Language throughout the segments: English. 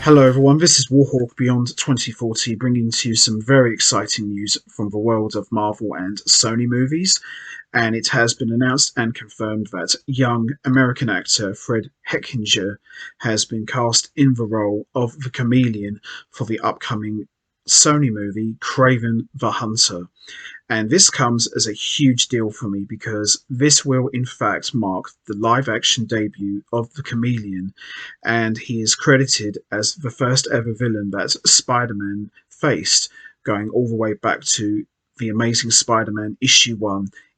Hello everyone, this is Warhawk Beyond 2040 bringing to you some very exciting news from the world of Marvel and Sony movies. And it has been announced and confirmed that young American actor Fred Hechinger has been cast in the role of the Chameleon for the upcoming Sony movie Kraven the Hunter. And this comes as a huge deal for me because this will, in fact, mark the live action debut of the Chameleon, and he is credited as the first ever villain that Spider Man faced, going all the way back to The Amazing Spider Man issue 1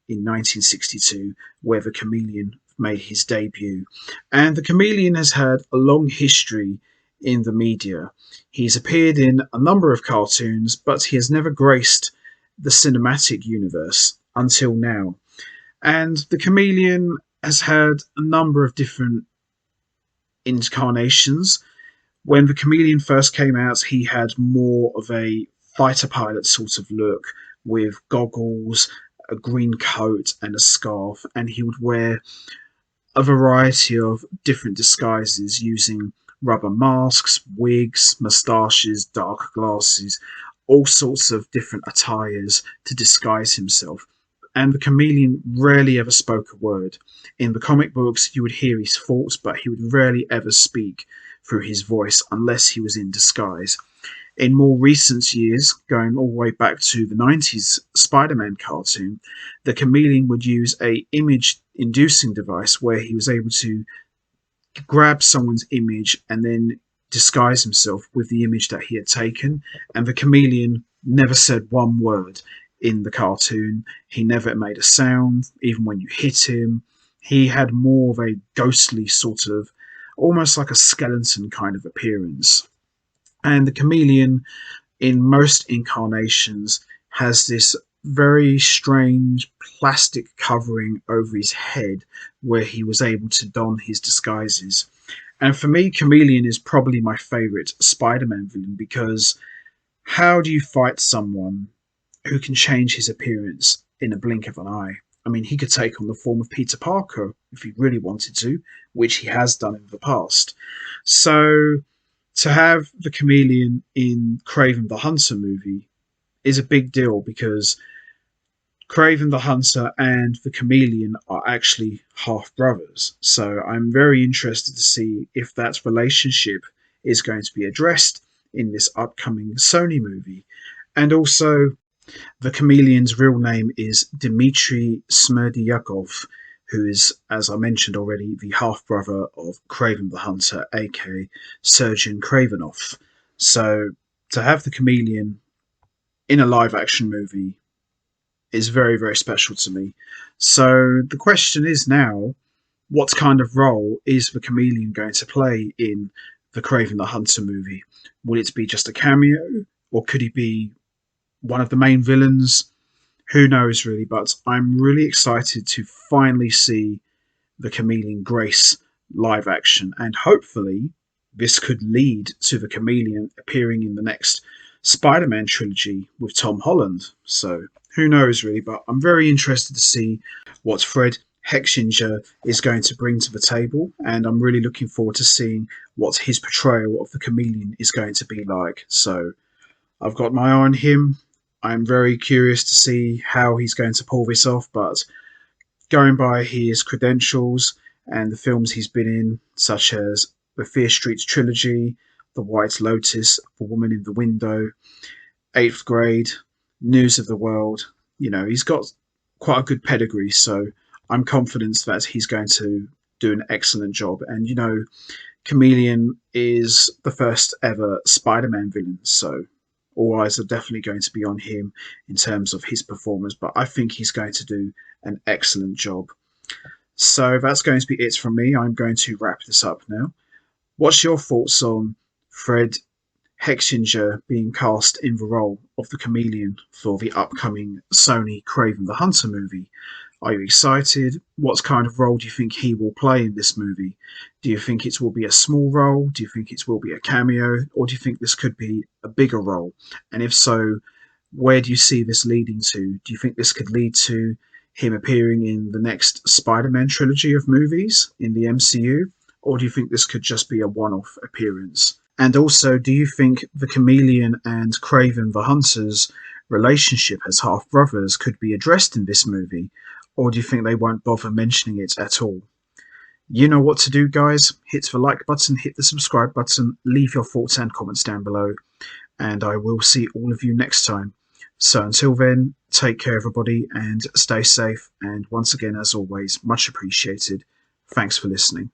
in 1962, where the Chameleon made his debut. And the Chameleon has had a long history in the media. He's appeared in a number of cartoons, but he has never graced the cinematic universe until now. And the Chameleon has had a number of different incarnations. When the Chameleon first came out, he had more of a fighter pilot sort of look with goggles, a green coat, and a scarf, and he would wear a variety of different disguises using rubber masks, wigs, moustaches, dark glasses, all sorts of different attires to disguise himself. And the Chameleon rarely ever spoke a word. In the comic books, you would hear his thoughts, but he would rarely ever speak through his voice unless he was in disguise. In more recent years, going all the way back to the 90s Spider-Man cartoon, the Chameleon would use a image inducing device where he was able to grab someone's image and then disguise himself with the image that he had taken. And the Chameleon never said one word in the cartoon. He never made a sound, even when you hit him. He had more of a ghostly sort of, almost like a skeleton kind of appearance. And the Chameleon, in most incarnations, has this very strange plastic covering over his head where he was able to don his disguises. And for me, Chameleon is probably my favorite Spider Man villain because how do you fight someone who can change his appearance in a blink of an eye? I mean, he could take on the form of Peter Parker if he really wanted to, which he has done in the past. So to have the Chameleon in Kraven the Hunter movie is a big deal because Kraven the Hunter and the Chameleon are actually half brothers. So I'm very interested to see if that relationship is going to be addressed in this upcoming Sony movie. And also, the Chameleon's real name is Dmitry Smerdyakov, who is, as I mentioned already, the half brother of Kraven the Hunter, aka Sergeant Kravenov. So to have the Chameleon in a live action movie is very, very special to me. So the question is now, what kind of role is the Chameleon going to play in the Kraven the Hunter movie? Will it be just a cameo, or could he be one of the main villains? Who knows, really? But I'm really excited to finally see the Chameleon grace live action, and hopefully, this could lead to the Chameleon appearing in the next Spider Man trilogy with Tom Holland. So, who knows, really? But I'm very interested to see what Fred Hechinger is going to bring to the table, and I'm really looking forward to seeing what his portrayal of the Chameleon is going to be like. So, I've got my eye on him. I'm very curious to see how he's going to pull this off, but going by his credentials and the films he's been in, such as the Fear Street trilogy, The White Lotus, The Woman in the Window, Eighth Grade, News of the World, he's got quite a good pedigree, so I'm confident that he's going to do an excellent job. And, Chameleon is the first ever Spider Man villain, so all eyes are definitely going to be on him in terms of his performance, but I think he's going to do an excellent job. So that's going to be it from me. I'm going to wrap this up now. What's your thoughts on Fred Hechinger being cast in the role of the Chameleon for the upcoming Sony Kraven the Hunter movie? Are you excited? What kind of role do you think he will play in this movie? Do you think it will be a small role? Do you think it will be a cameo? Or do you think this could be a bigger role? And if so, where do you see this leading to? Do you think this could lead to him appearing in the next Spider Man trilogy of movies in the MCU? Or do you think this could just be a one off appearance? And also, do you think the chameleon and Craven the Hunter's relationship as half brothers could be addressed in this movie, or do you think they won't bother mentioning it at all? You know what to do, guys. Hit the like button, hit the subscribe button, leave your thoughts and comments down below, and I will see all of you next time. So until then, take care, everybody, and stay safe. And once again, as always, much appreciated. Thanks for listening.